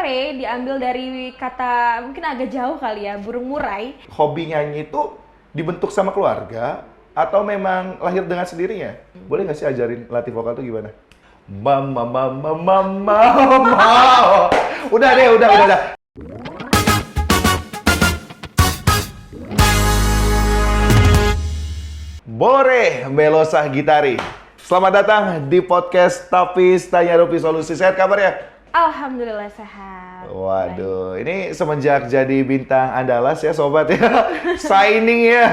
more diambil dari kata mungkin agak jauh kali ya, burung murai. Hobi nyanyi itu dibentuk sama keluarga atau memang lahir dengan sendirinya? Boleh nggak sih ajarin latih vokal tuh gimana? Mama, mama, mama, mama. Udah deh, udah. Bore Melosa Gitari. Selamat datang di podcast Tapis Tanya Rupi Solusi. Sehat kabarnya? Alhamdulillah sehat. Waduh, ini semenjak jadi bintang Andalas ya sobat ya, shining ya,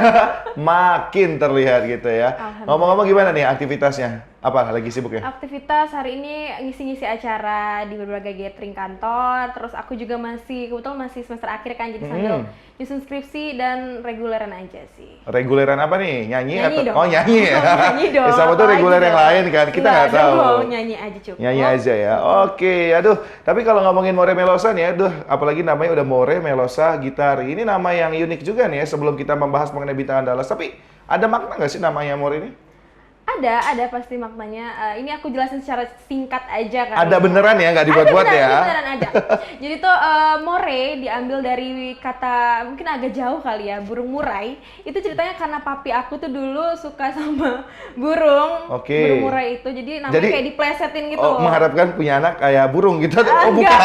makin terlihat gitu ya. Ngomong-ngomong gimana nih aktivitasnya? Apa lagi sibuk ya? Aktivitas hari ini ngisi-ngisi acara di berbagai gathering kantor. Terus aku juga kebetulan masih semester akhir kan, jadi sambil nyusun skripsi dan reguleran aja sih. Reguleran apa nih? Nyanyi atau? Dong. Oh nyanyi ya? Nyanyi dong. Sama tuh reguler yang lain kan, kita nggak tahu. Nyanyi aja cukup. Nyanyi aja ya. Oke, aduh. Tapi kalau ngomongin More Melosa nih, aduh, apalagi namanya udah More Melosa Gitari. Ini nama yang unik juga nih ya, sebelum kita membahas mengenai bintang Andalas. Tapi ada makna nggak sih namanya More ini? Ada pasti maknanya. Ini aku jelasin secara singkat aja kan. Ada beneran ya, nggak dibuat-buat ya? Beneran ada. Jadi tuh more diambil dari kata mungkin agak jauh kali ya, burung murai. Itu ceritanya karena papi aku tuh dulu suka sama burung. Oke. Burung murai itu, jadi namanya kayak diplesetin gitu. Oh, mengharapkan punya anak kayak burung gitu? Oh, bukan.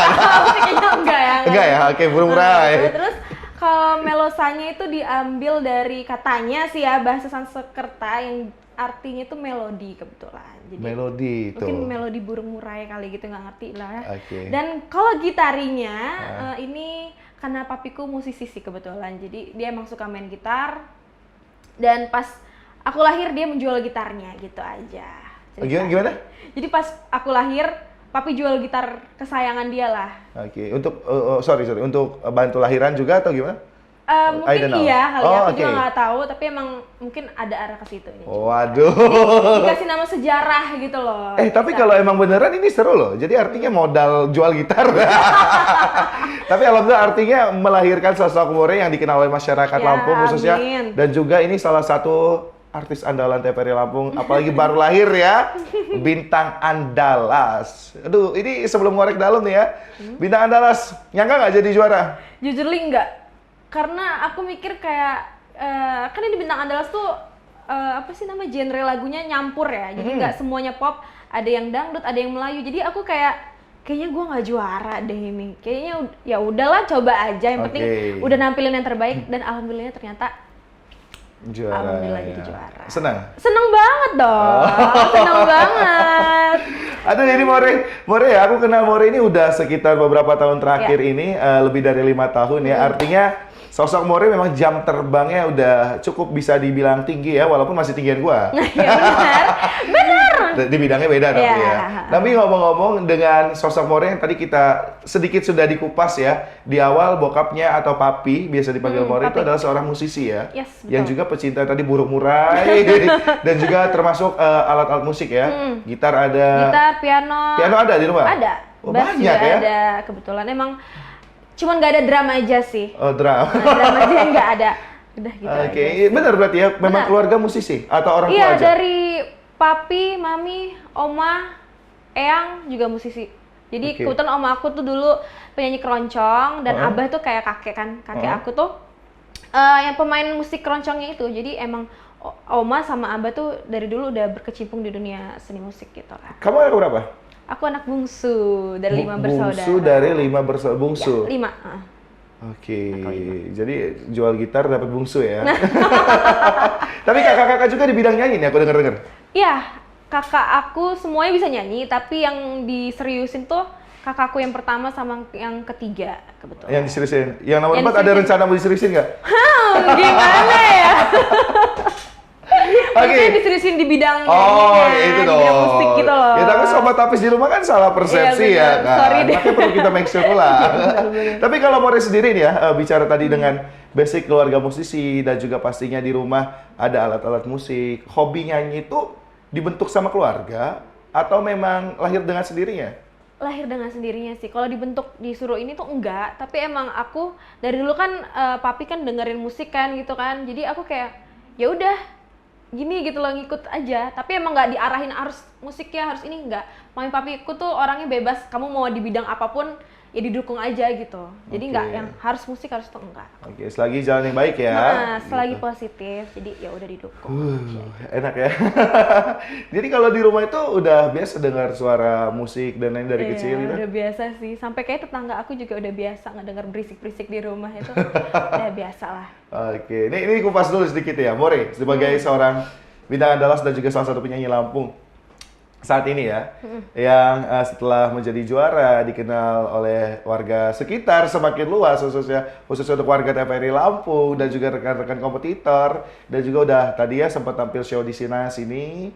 Kayaknya enggak ya. Enggak ya, oke, burung murai. Terus kalau melosanya itu diambil dari katanya sih ya, bahasa Sanskerta yang artinya itu melodi kebetulan. Jadi melodi itu. Mungkin melodi burung murai kali gitu, nggak ngerti lah. Okay. Dan kalau gitarinya ini karena papiku musisi sih kebetulan. Jadi dia emang suka main gitar. Dan pas aku lahir dia menjual gitarnya gitu aja. Gimana? Jadi pas aku lahir papi jual gitar kesayangan dia lah. Oke. Untuk sorry untuk bantu lahiran juga atau gimana? Mungkin iya kali ya, aku juga nggak tahu, tapi emang mungkin ada arah ke situ ini. Waduh. Dikasih nama sejarah gitu loh. Tapi kalau emang beneran ini seru loh. Jadi artinya modal jual gitar. Tapi alhamdulillah artinya melahirkan sosok More yang dikenal oleh masyarakat Lampung khususnya. Amin. Dan juga ini salah satu artis andalan TVRI Lampung, apalagi baru lahir ya, bintang Andalas. Aduh, ini sebelum ngorek dalam nih ya, bintang Andalas, nyangka nggak jadi juara? Jujur enggak. Karena aku mikir kayak, kan ini bintang Andalas tuh, apa sih nama genre lagunya nyampur ya. Jadi nggak semuanya pop, ada yang dangdut, ada yang Melayu. Jadi aku kayaknya gue nggak juara deh ini. Kayaknya ya udahlah coba aja. Yang penting udah nampilin yang terbaik, dan alhamdulillahnya ternyata juara. Alhamdulillah jadi juara. Senang banget dong. Senang banget. Aduh, ini More ya, aku kenal More ini udah sekitar beberapa tahun terakhir ini, lebih dari 5 tahun ya. Artinya sosok More memang jam terbangnya udah cukup bisa dibilang tinggi ya, walaupun masih tinggian gua. Ya benar. Di bidangnya beda tapi ya. Tapi ngomong-ngomong dengan sosok More yang tadi kita sedikit sudah dikupas ya, di awal bokapnya atau papi, biasa dipanggil More, itu adalah seorang musisi ya. Yes, betul. Yang juga pecinta tadi burung murai, dan juga termasuk alat-alat musik ya. Gitar ada. Gitar, piano. Piano ada di rumah? Ada. Oh, Bass banyak juga ya? ada, kebetulan. Emang cuman nggak ada drum aja sih. Oh, drum. Drum aja nggak ada. Udah gitu Oke, aja. benar berarti ya? Memang keluarga musisi? Atau orang tua Iya, aja? dari papi, mami, oma, eyang juga musisi. Jadi kebetulan oma aku tuh dulu penyanyi keroncong, dan abah tuh kayak kakek kan. Kakek aku tuh yang pemain musik keroncongnya itu. Jadi emang oma sama abah tuh dari dulu udah berkecimpung di dunia seni musik gitu lah. Kamu anak berapa? Aku anak bungsu dari 5 bersaudara. Bungsu dari 5 bersaudara. Bungsu? Ya, 5. Oke, jadi jual gitar dapat bungsu ya. Tapi kakak-kakak juga di bidang nyanyi nih, aku denger-denger. Iya, kakak aku semuanya bisa nyanyi, tapi yang diseriusin tuh kakakku yang pertama sama yang ketiga kebetulan. Yang diseriusin? Yang nomor 4 ada rencana mau diseriusin nggak? Gimana ya? Oke. Diseriusin di bidang itu dong. di bidang musik gitu loh. Ya tapi sobat tapis di rumah kan salah persepsi ya kan. Sorry deh. Makanya perlu kita make sure ulang. Tapi kalau More sendiri nih ya, bicara tadi dengan basic keluarga musisi dan juga pastinya di rumah ada alat-alat musik. Hobi nyanyi itu dibentuk sama keluarga atau memang lahir dengan sendirinya? Lahir dengan sendirinya sih. Kalau dibentuk disuruh ini tuh enggak, tapi emang aku dari dulu kan papi kan dengerin musik kan gitu kan. Jadi aku kayak ya udah gini gitu loh, ngikut aja. Tapi emang nggak diarahin harus musiknya harus ini, enggak. Mami papiku tuh orangnya bebas, kamu mau di bidang apapun ya didukung aja gitu. Jadi Oke. nggak yang harus musik harus itu enggak. Oke, selagi jalan yang baik ya. Nah, selagi Gitu. positif, jadi ya udah didukung. Enak ya. Jadi kalau di rumah itu udah biasa dengar suara musik dan lain dari Iya, kecil gitu. udah biasa sih. Sampai kayak tetangga aku juga udah biasa ngedenger berisik-berisik di rumah itu. Udah biasa lah. Oke, ini kupas dulu sedikit ya, More, sebagai seorang bintang andalas dan juga salah satu penyanyi Lampung saat ini ya, yang setelah menjadi juara dikenal oleh warga sekitar semakin luas, khususnya untuk warga TVRI Lampung dan juga rekan-rekan kompetitor, dan juga udah tadi ya sempat tampil show di sini.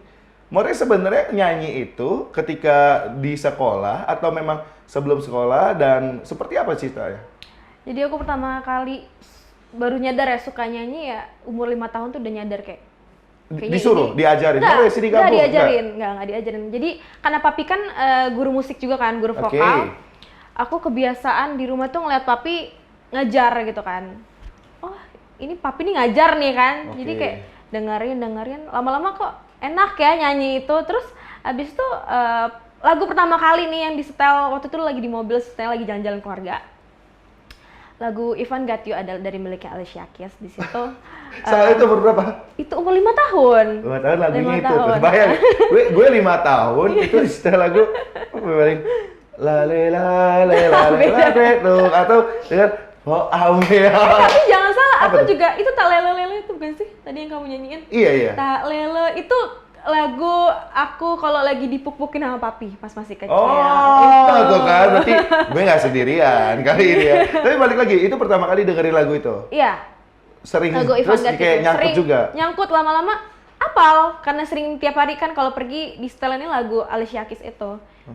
More sebenarnya nyanyi itu ketika di sekolah atau memang sebelum sekolah, dan seperti apa ceritanya? Jadi aku pertama kali baru nyadar ya suka nyanyi ya umur 5 tahun tuh udah nyadar kayak kayaknya Disuruh, diajarin? Enggak, More, sini enggak kamu? diajarin, enggak diajarin. Jadi karena papi kan guru musik juga kan, guru Oke. vokal. Aku kebiasaan di rumah tuh ngeliat papi ngajar gitu kan. Oh, ini papi nih ngajar nih kan. Jadi Oke. kayak dengerin, lama-lama kok enak ya nyanyi itu. Terus abis itu lagu pertama kali nih yang disetel waktu itu lagi di mobil, setel lagi jalan-jalan keluarga. Lagu Ivan Got You ada dari miliknya Alicia Keys di situ. Saat itu berapa? Itu umur 5 tahun. 5 tahun lagunya 5 itu tahun. tuh. Bayang, gue 5 tahun itu setelah lagu paling la le la le la le la le tuh, atau dengan oh ambil. Tapi jangan salah, Apa aku tuh? juga itu tak lele itu bukan sih tadi yang kamu nyanyiin? Iya. Tak lele itu lagu aku kalau lagi dipuk-pukin sama papi pas masih kecil. Oh, Itu. tuh kan, berarti gue nggak sendirian kali ini ya. Tapi balik lagi, itu pertama kali dengerin lagu itu. Iya, Sering lagu Ivan terus Got You kayak tuh. nyangkut Sering juga. nyangkut lama-lama apal karena sering tiap hari kan kalau pergi di setelannya lagu Alicia Keys itu.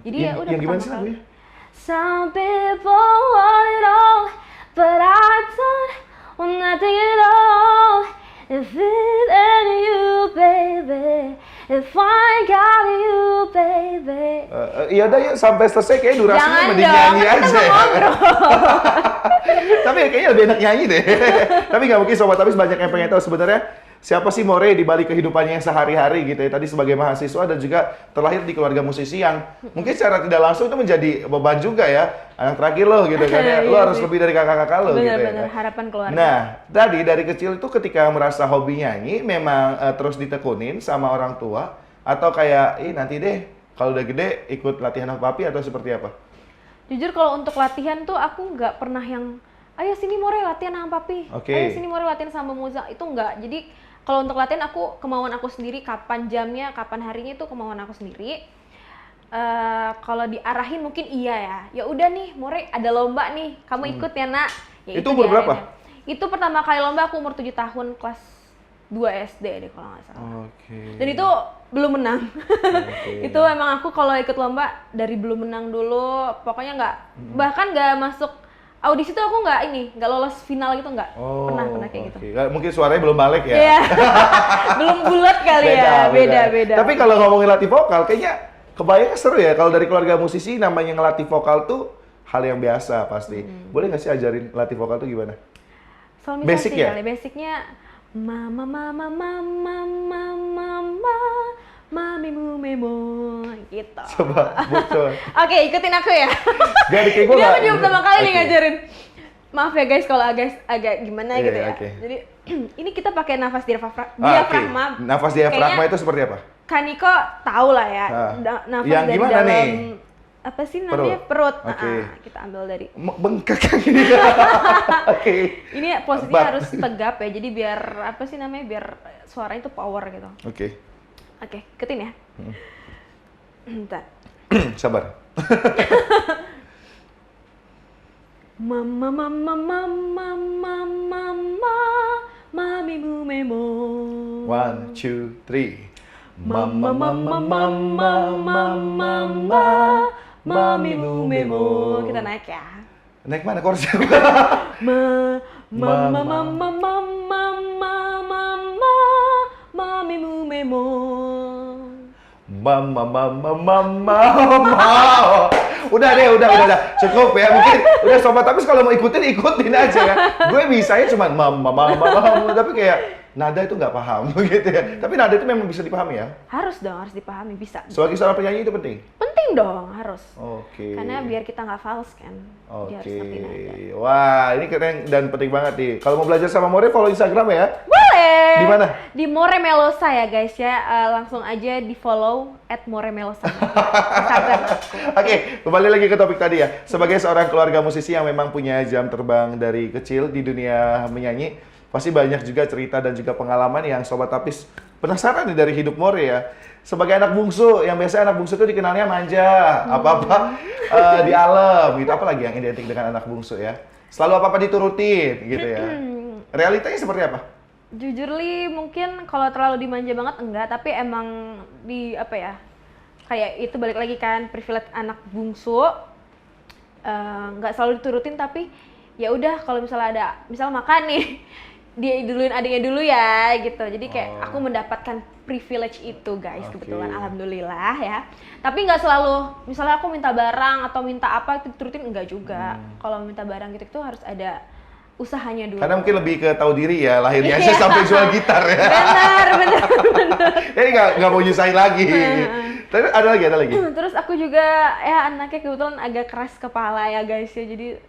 Jadi ya udah yang gimana sih pertama kali. lagunya? Some people want it all, but I don't want nothing at all. If it ain't you, baby, if I got you, baby. Iya udah yuk sampai selesai kayak durasinya Jangan mending dong, nyanyi kan kita aja. mau ngobrol. Tapi kayaknya lebih enak nyanyi deh. Tapi nggak mungkin Sobat Tapis banyak yang pengen tahu sebenarnya siapa sih More di balik kehidupannya yang sehari-hari gitu ya. Tadi sebagai mahasiswa dan juga terlahir di keluarga musisi yang mungkin secara tidak langsung itu menjadi beban juga ya. Anak terakhir lo gitu kan ya. Lo Iya harus sih. lebih dari kakak-kakak lo gitu ya. Benar-benar harapan keluarga. Nah, tadi dari kecil itu ketika merasa hobi nyanyi memang terus ditekunin sama orang tua atau kayak nanti deh kalau udah gede ikut latihan sama papi atau seperti apa? Jujur kalau untuk latihan tuh aku nggak pernah yang ayo sini More latihan sama papi. Oke. Ayo sini More latihan sama Muza. Itu enggak. Jadi kalau untuk latihan aku kemauan aku sendiri, kapan jamnya, kapan harinya itu kemauan aku sendiri. Kalau diarahin mungkin iya ya. Ya udah nih, More ada lomba nih, kamu ikut ya nak. Ya, Itu umur berapa? diarahinnya. Itu pertama kali lomba aku umur 7 tahun, kelas 2 SD deh kalau nggak salah. Oke. Dan itu belum menang. Oke. Itu emang aku kalau ikut lomba dari belum menang dulu, pokoknya nggak, bahkan nggak masuk audisi tuh aku nggak lolos final gitu nggak. Pernah kayak gitu. Oke. Mungkin suaranya belum balik ya. Iya. Belum bulat kali ya, beda. Tapi kalau ngomongin latih vokal, kayaknya kebayang seru ya kalau dari keluarga musisi namanya ngelatih vokal tuh hal yang biasa pasti. Boleh nggak sih ajarin latih vokal tuh gimana? Soal Basic ya? kali, basicnya mama mami memo gitu. Coba. Oke, ikutin aku ya. Gak kayak gue Dia nggak. aku juga pertama kali nih Oke. ngajarin. Maaf ya guys kalau agak gimana Iya, gitu ya. oke. Jadi ini kita pakai nafas Oke. diafragma. Nafas diafragma Kayaknya itu seperti apa? Kaniko tahu lah ya. Nafas Yang dari gimana dalam nih? apa sih namanya? Perut. Oke. Kita ambil dari Bengkak kayak gini. Oke. ini posisinya Bat. harus tegap ya. Jadi biar apa sih namanya? Biar suaranya itu power gitu. Oke. Oke, ikutin ya. Bentar. Sabar. Mama mami memo. 1, 2, 3. Mama mami memo. Kita naik ya. Naik mana chordsnya? Mama mami memo. Mama. Udah deh. Cukup ya. Mungkin udah Sobat Tapis kalau mau ikutin aja ya. Gue bisanya cuma mama. Tapi kayak nada itu nggak paham gitu ya. Tapi nada itu memang bisa dipahami ya. Harus dong, harus dipahami, bisa. Sebagai seorang penyanyi itu penting. Penting dong, harus. Oke. Karena biar kita nggak fals kan. Dia harus Oke. ngerti nada. Wah, ini keren dan penting banget nih. Kalau mau belajar sama More, follow Instagram ya. Boleh. Di mana? Di More Melosa ya guys ya. Langsung aja di follow @moremelosa. Instagram aku. Oke, kembali lagi ke topik tadi ya. Sebagai seorang keluarga musisi yang memang punya jam terbang dari kecil di dunia menyanyi, pasti banyak juga cerita dan juga pengalaman yang Sobat Tapis penasaran nih dari hidup More ya. Sebagai anak bungsu, yang biasanya anak bungsu itu dikenalnya manja, apa-apa di alam gitu. Apalagi yang identik dengan anak bungsu ya. Selalu apa-apa diturutin gitu ya. Realitanya seperti apa? Jujur Li, mungkin kalau terlalu dimanja banget enggak, tapi emang di apa ya, kayak itu balik lagi kan, privilege anak bungsu, nggak selalu diturutin, tapi ya udah kalau misalnya ada, misal makan nih, dia duluin adiknya dulu ya gitu, jadi kayak aku mendapatkan privilege itu guys, kebetulan alhamdulillah ya. Tapi nggak selalu, misalnya aku minta barang atau minta apa itu diturutin, enggak juga. Kalau minta barang gitu itu harus ada usahanya dulu. Karena mungkin lebih ke tahu diri ya, lahirnya aja sampai jual gitar ya. Benar. Jadi nggak mau nyusahin lagi. Tapi ada lagi. Terus aku juga ya anaknya kebetulan agak keras kepala ya guys ya, jadi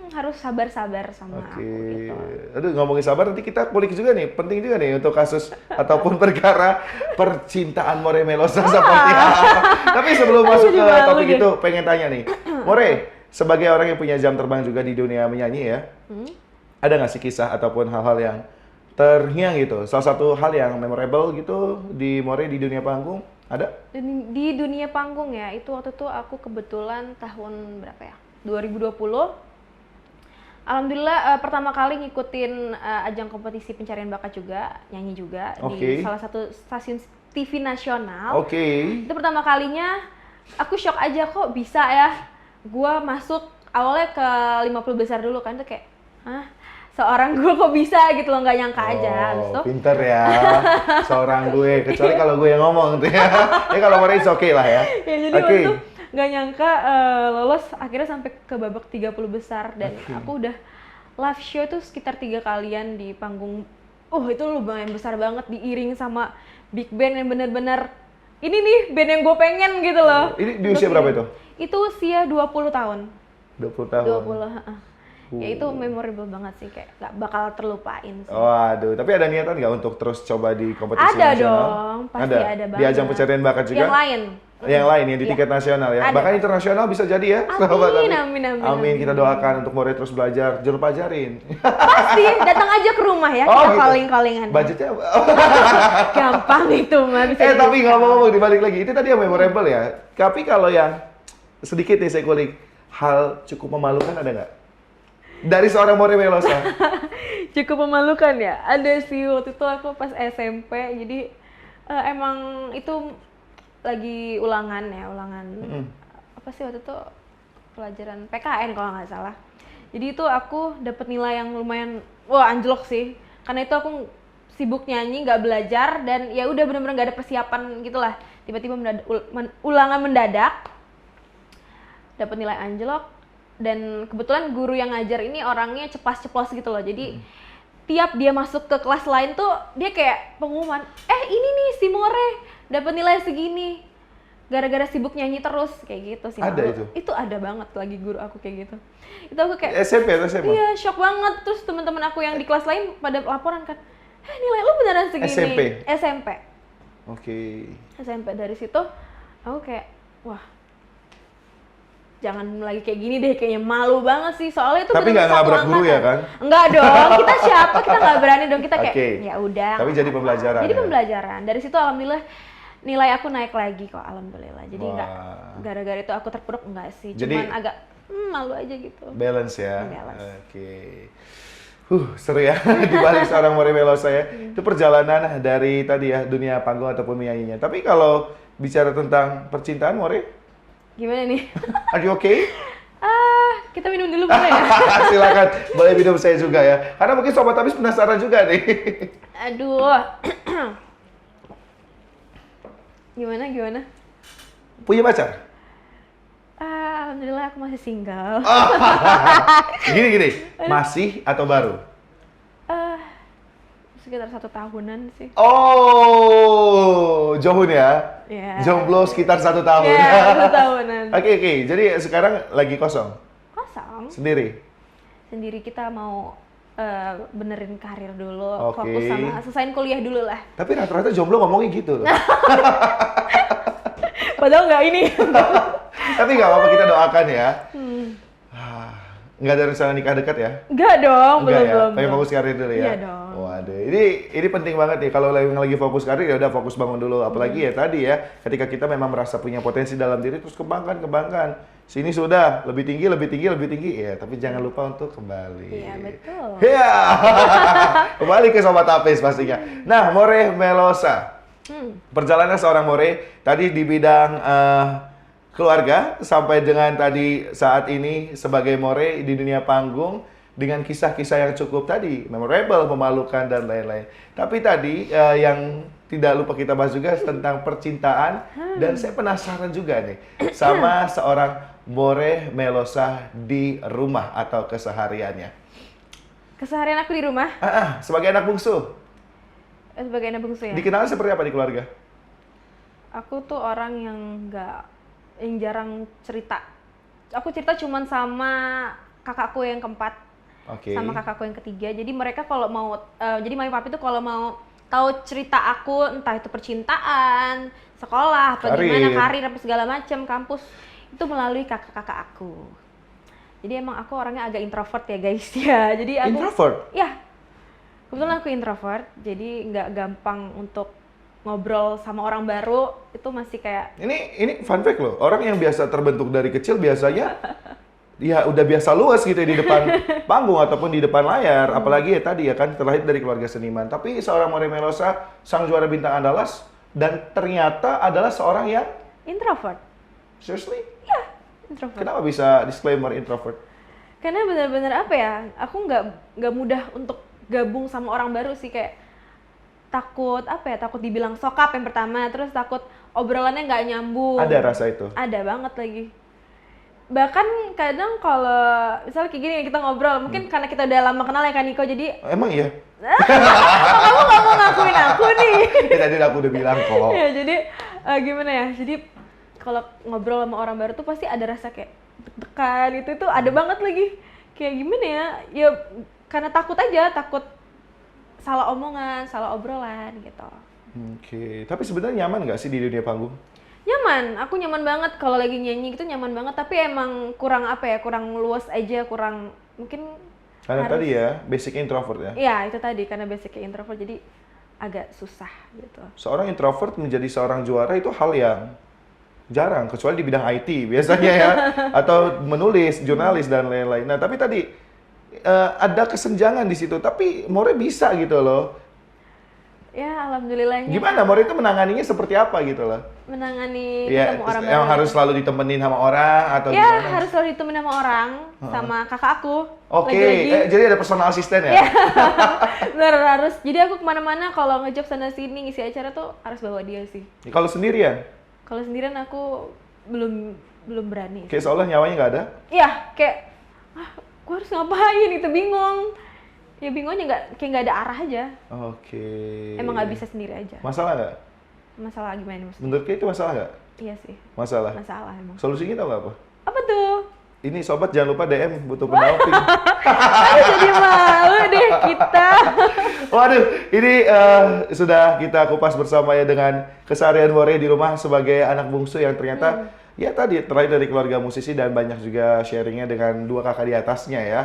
harus sabar-sabar sama aku gitu. Aduh, ngomongin sabar nanti kita kulik juga nih, penting juga nih untuk kasus ataupun perkara percintaan More Melosa seperti apa. Tapi sebelum masuk ke topik itu, pengen tanya nih, More, sebagai orang yang punya jam terbang juga di dunia menyanyi ya, ada nggak sih kisah ataupun hal-hal yang terngiang gitu? Salah satu hal yang memorable gitu di More di dunia panggung, ada? Di dunia panggung ya, itu waktu itu aku kebetulan tahun berapa ya? 2020. Alhamdulillah pertama kali ngikutin ajang kompetisi pencarian bakat juga, nyanyi juga di salah satu stasiun TV nasional. Itu pertama kalinya aku shock aja kok bisa ya. Gua masuk awalnya ke 50 besar dulu kan, tuh kayak, hah? Seorang gue kok bisa gitu loh, nggak nyangka aja. Habis itu, pinter ya, seorang gue, kecuali kalau gue yang ngomong tuh ya. Ya kalau More oke lah ya. Jadi waktu itu nggak nyangka lolos akhirnya sampai ke babak 30 besar dan aku udah live show tuh sekitar 3 kalian di panggung. Itu lumayan besar banget, diiring sama big band yang bener-bener ini nih band yang gue pengen gitu loh. Ini di usia berapa itu? Itu usia 20 tahun. 20 tahun. 20. Ya itu memorable banget sih, kayak gak bakal terlupain sih. Waduh, tapi ada niatan nggak untuk terus coba di kompetisi nasional? Ada dong, pasti ada banget. Di ajang pencarian bakat juga? Yang lain. Yang lain yang di tingkat nasional ya? Bahkan internasional bisa jadi ya? Amin, kita doakan untuk More terus belajar, jangan lupa ajarin. Pasti, datang aja ke rumah ya, kita gitu. calling-callingan. Budgetnya apa? Gampang itu mah, bisa tapi ngomong-ngomong dibalik lagi, itu tadi yang memorable ya. Tapi kalau yang sedikit nih saya kulik, hal cukup memalukan ada nggak? Dari seorang More Melosa. Cukup memalukan ya? Ada sih, waktu itu aku pas SMP, jadi emang itu lagi ulangan apa sih waktu itu, pelajaran PKN kalau nggak salah. Jadi itu aku dapet nilai yang lumayan, anjlok sih. Karena itu aku sibuk nyanyi, nggak belajar, dan ya udah bener-bener nggak ada persiapan gitulah. Tiba-tiba ulangan mendadak, dapet nilai anjlok. Dan kebetulan guru yang ngajar ini orangnya ceplas-ceplos gitu loh, jadi tiap dia masuk ke kelas lain tuh dia kayak pengumuman, ini nih si More dapat nilai segini gara-gara sibuk nyanyi terus, kayak gitu sih. Ada itu ada banget lagi guru aku kayak gitu. Itu aku kayak SMP atau SMA? Iya, shock banget. Terus teman-teman aku yang di kelas lain pada laporan kan, nilai lu beneran segini. SMP. SMP. Dari situ aku kayak, wah, jangan lagi kayak gini deh, kayaknya malu banget sih, soalnya itu. Tapi nggak nabrak guru ya kan? Enggak dong, kita siapa, kita nggak berani dong, kita kayak ya udah. Tapi jadi pembelajaran. Jadi pembelajaran. Dari situ alhamdulillah nilai aku naik lagi kok, alhamdulillah. Jadi nggak gara-gara itu aku terpuruk, enggak sih, cuman agak malu aja gitu. Balance ya. Seru ya di balik seorang More Melosa ya. Itu perjalanan dari tadi ya dunia panggung ataupun menyanyinya. Tapi kalau bicara tentang percintaan More, gimana nih? Are you okay? Kita minum dulu boleh ya? Silakan, boleh minum saya juga ya. Karena mungkin Sobat Tapis penasaran juga nih. Aduh. Gimana? Punya pacar? Alhamdulillah aku masih single. Gini. Masih atau baru? sekitar 1 tahunan sih. Oh, Johun ya? Ya. Jomblo sekitar 1 tahun. Ya, 1 tahunan. Oke. Jadi sekarang lagi kosong? Kosong. Sendiri? Sendiri, kita mau benerin karir dulu, Oke. fokus sama selesaiin kuliah dulu lah. Tapi rata-rata jomblo ngomongnya gitu loh. Padahal nggak ini. Tapi nggak apa-apa, kita doakan ya. Nggak ada rencana nikah dekat ya? Nggak dong, Enggak ya? belum. Pengen fokus karir dulu ya? Iya dong. Waduh, ini penting banget nih. Kalau lagi fokus karir ya udah fokus bangun dulu. Apalagi ya tadi ya, ketika kita memang merasa punya potensi dalam diri, terus kembangkan. Sini sudah, lebih tinggi. Ya, tapi jangan lupa untuk kembali. Iya, betul. Iya. Kembali ke Sobat Apes pastinya. Nah, More Melosa. Perjalanan seorang More, tadi di bidang keluarga, sampai dengan tadi saat ini sebagai More di dunia panggung, dengan kisah-kisah yang cukup tadi, memorable, memalukan, dan lain-lain. Tapi tadi yang tidak lupa kita bahas juga tentang percintaan, dan saya penasaran juga nih, sama seorang More Melosa di rumah atau kesehariannya. Keseharian aku di rumah, Sebagai anak bungsu, sebagai anak bungsu ya. dikenal seperti apa di keluarga? Aku tuh orang yang jarang cerita. Aku cerita cuman sama kakakku yang keempat, Oke. sama kakakku yang ketiga. Jadi mereka kalau mau, jadi mami papi tuh kalau mau tahu cerita aku, entah itu percintaan, sekolah, apa gimana, karir, apa segala macam, kampus, itu melalui kakak-kakak aku. Jadi emang aku orangnya agak introvert ya guys ya. Jadi aku Introvert? Ya, kebetulan aku introvert, jadi nggak gampang untuk ngobrol sama orang baru. Itu masih kayak Ini fun fact loh, orang yang biasa terbentuk dari kecil biasanya ya udah biasa luas gitu ya di depan panggung ataupun di depan layar. Apalagi ya tadi ya kan terlahir dari keluarga seniman. Tapi seorang More Melosa, sang juara bintang Andalas, dan ternyata adalah seorang yang introvert. seriously? Introvert. Kenapa bisa disclaimer introvert? Karena benar-benar apa ya, aku nggak mudah untuk gabung sama orang baru sih, kayak takut dibilang sokap yang pertama, terus takut obrolannya nggak nyambung. Ada rasa itu? Ada banget lagi. Bahkan kadang kalau misalnya kayak gini kita ngobrol, mungkin karena kita udah lama kenal ya kan Niko, jadi Emang iya? kamu nggak mau ngakuin aku nih. Tadi aku udah bilang kok. Ya jadi gimana ya, jadi kalau ngobrol sama orang baru tuh pasti ada rasa kayak deg-degan, itu ada banget lagi. Kayak gimana ya karena takut salah omongan, salah obrolan gitu. Oke, tapi sebenarnya nyaman nggak sih di dunia panggung? Nyaman, aku nyaman banget kalau lagi nyanyi gitu, nyaman banget. Tapi emang kurang kurang luas aja, kurang mungkin. Karena tadi ya, basic introvert ya? Iya, itu tadi, karena basicnya introvert, jadi agak susah gitu. Seorang introvert menjadi seorang juara itu hal yang jarang, kecuali di bidang IT biasanya ya, atau menulis, jurnalis, dan lain-lain. Nah, tapi tadi ada kesenjangan di situ, tapi More bisa gitu loh. Ya, alhamdulillahnya. Gimana More itu menanganinya seperti apa gitu loh? Menangani Ya, ketemu orang yang baru. harus selalu ditemenin sama orang atau Ya, gimana? harus selalu ditemenin sama orang, sama kakak aku. Oke, Lagi-lagi. jadi ada personal assistant ya? Bener, harus. Jadi aku kemana-mana kalau ngejob sana sini ngisi acara tuh harus bawa dia sih. Kalau sendirian? Kalau sendirian aku belum berani. Kayak seolah nyawanya nggak ada? Iya, kayak gue harus ngapain itu, bingung. Ya bingungnya kayak nggak ada arah aja. Oke. Emang nggak bisa sendiri aja. Masalah nggak? Masalah gimana maksudnya? Menurut kayak itu masalah nggak? Iya sih. Masalah. Masalah emang. Solusinya tau nggak apa? Apa tuh? Ini sobat jangan lupa DM butuh pendamping. Aduh, jadi malu deh kita. Waduh, ini sudah kita kupas bersama ya dengan keseharian More di rumah sebagai anak bungsu yang ternyata ya tadi terlahir dari keluarga musisi dan banyak juga sharingnya dengan dua kakak di atasnya ya.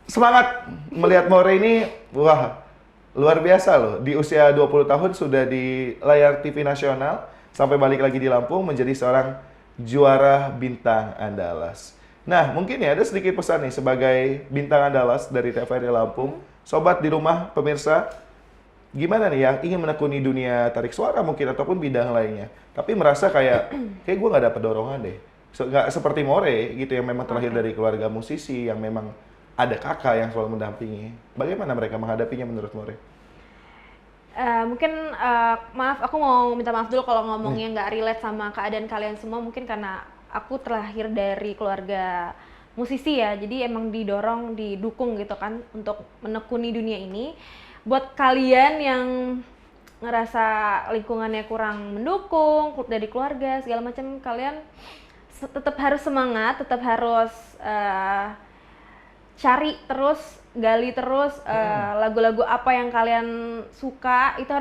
Semangat melihat More ini, wah luar biasa loh. Di usia 20 tahun sudah di layar TV nasional, sampai balik lagi di Lampung menjadi seorang juara bintang Andalas. Nah, mungkin ya ada sedikit pesan nih sebagai bintang Andalas dari TVRI Lampung. Sobat di rumah, pemirsa, gimana nih yang ingin menekuni dunia tarik suara mungkin ataupun bidang lainnya, tapi merasa kayak gue nggak dapat dorongan deh. Nggak seperti More gitu yang memang terlahir dari keluarga musisi yang memang ada kakak yang selalu mendampingi. Bagaimana mereka menghadapinya menurut More? Mungkin maaf, aku mau minta maaf dulu kalau ngomongnya nggak relate sama keadaan kalian semua. Mungkin karena aku terlahir dari keluarga musisi ya, jadi emang didukung gitu kan untuk menekuni dunia ini. buat kalian yang ngerasa lingkungannya kurang mendukung dari keluarga segala macam, kalian tetap harus semangat, tetap harus cari terus, gali terus lagu-lagu apa yang kalian suka, itu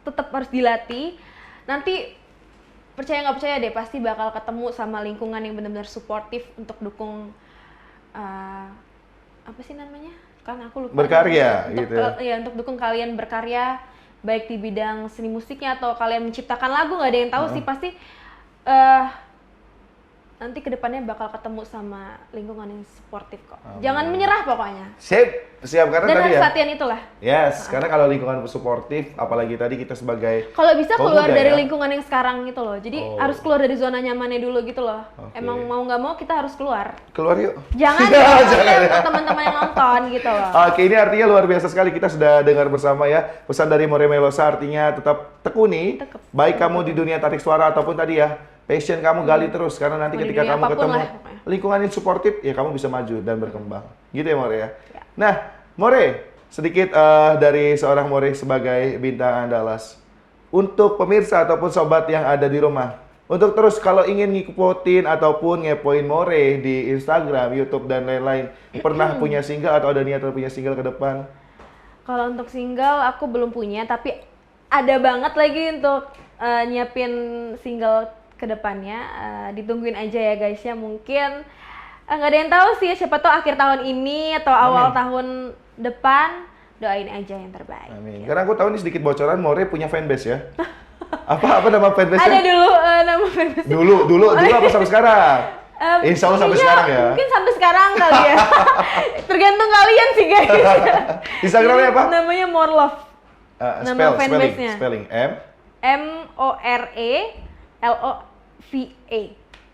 tetap harus dilatih. Nanti percaya nggak percaya deh, pasti bakal ketemu sama lingkungan yang benar-benar suportif untuk dukung apa sih namanya? Kan aku lupa. Berkarya gitu ya. Ya, untuk dukung kalian berkarya baik di bidang seni musiknya atau kalian menciptakan lagu, nggak ada yang tahu sih, pasti nanti kedepannya bakal ketemu sama lingkungan yang suportif kok. Jangan menyerah pokoknya. Siap karena Dan tadi harus ya. latihan itulah. Yes, karena kalau lingkungan suportif, apalagi tadi kita sebagai Kalau bisa keluar pemuda dari ya. lingkungan yang sekarang gitu loh. Jadi harus keluar dari zona nyamannya dulu gitu loh. Oke. Emang mau nggak mau kita harus keluar. Keluar yuk. Jangan Jangan. untuk teman-teman yang nonton gitu loh. Oke, ini artinya luar biasa sekali, kita sudah dengar bersama ya. Pesan dari More Melosa artinya tetap tekuni, baik kamu di dunia tarik suara ataupun tadi ya, passion kamu gali terus, karena nanti Mau di ketika dunia kamu apapun ketemu lah, pokoknya. lingkungan yang suportif, ya kamu bisa maju dan berkembang. Gitu ya More ya. Nah, More, sedikit dari seorang More sebagai bintang Andalas. Untuk pemirsa ataupun sobat yang ada di rumah, untuk terus kalau ingin ngikutin ataupun ngepoin More di Instagram, YouTube dan lain-lain, pernah punya single atau ada niatan punya single ke depan? Kalau untuk single aku belum punya, tapi ada banget lagi untuk nyiapin single ke depannya. Ditungguin aja ya guys ya, mungkin nggak ada yang tahu sih, siapa tahu akhir tahun ini atau awal tahun depan. Doain aja yang terbaik. Amin. Karena aku tahu nih sedikit bocoran, More punya fanbase ya. Apa nama fanbase-nya? Ada dulu nama fanbase. Dulu apa sampai sekarang? Insya Allah sampai kayaknya sekarang ya. Mungkin sampai sekarang kali ya. Tergantung kalian sih guys. Instagramnya apa? Namanya More Love. Nama fanbase-nya. Spelling MORELOVA.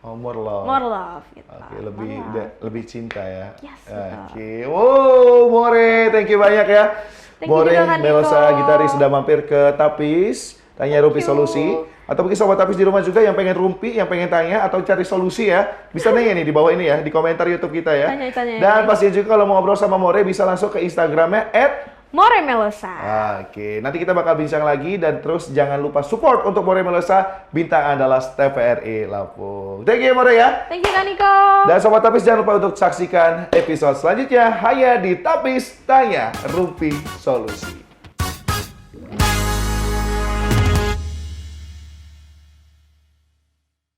Oh, More Love. More Love gitu. Oke, More Love. lebih cinta ya. Yes, Oke. Wow, More, thank you banyak ya. Thank you More juga, Kak Melosa Niko. gitaris sudah mampir ke Tapis, tanya Rumpi you. Solusi. Atau mungkin sobat Tapis di rumah juga yang pengen rumpi, yang pengen tanya atau cari solusi ya, bisa nanya nih di bawah ini ya, di komentar YouTube kita ya. Tanya. Dan pasti juga kalau mau ngobrol sama More bisa langsung ke Instagramnya More Melosa. Oke, nanti kita bakal bincang lagi dan terus jangan lupa support untuk More Melosa, bintang Andalas TVRI Lampung. Thank you More ya. Thank you Kak Niko. Dan sobat Tapis jangan lupa untuk saksikan episode selanjutnya hanya di Tapis Tanya Rumpi Solusi.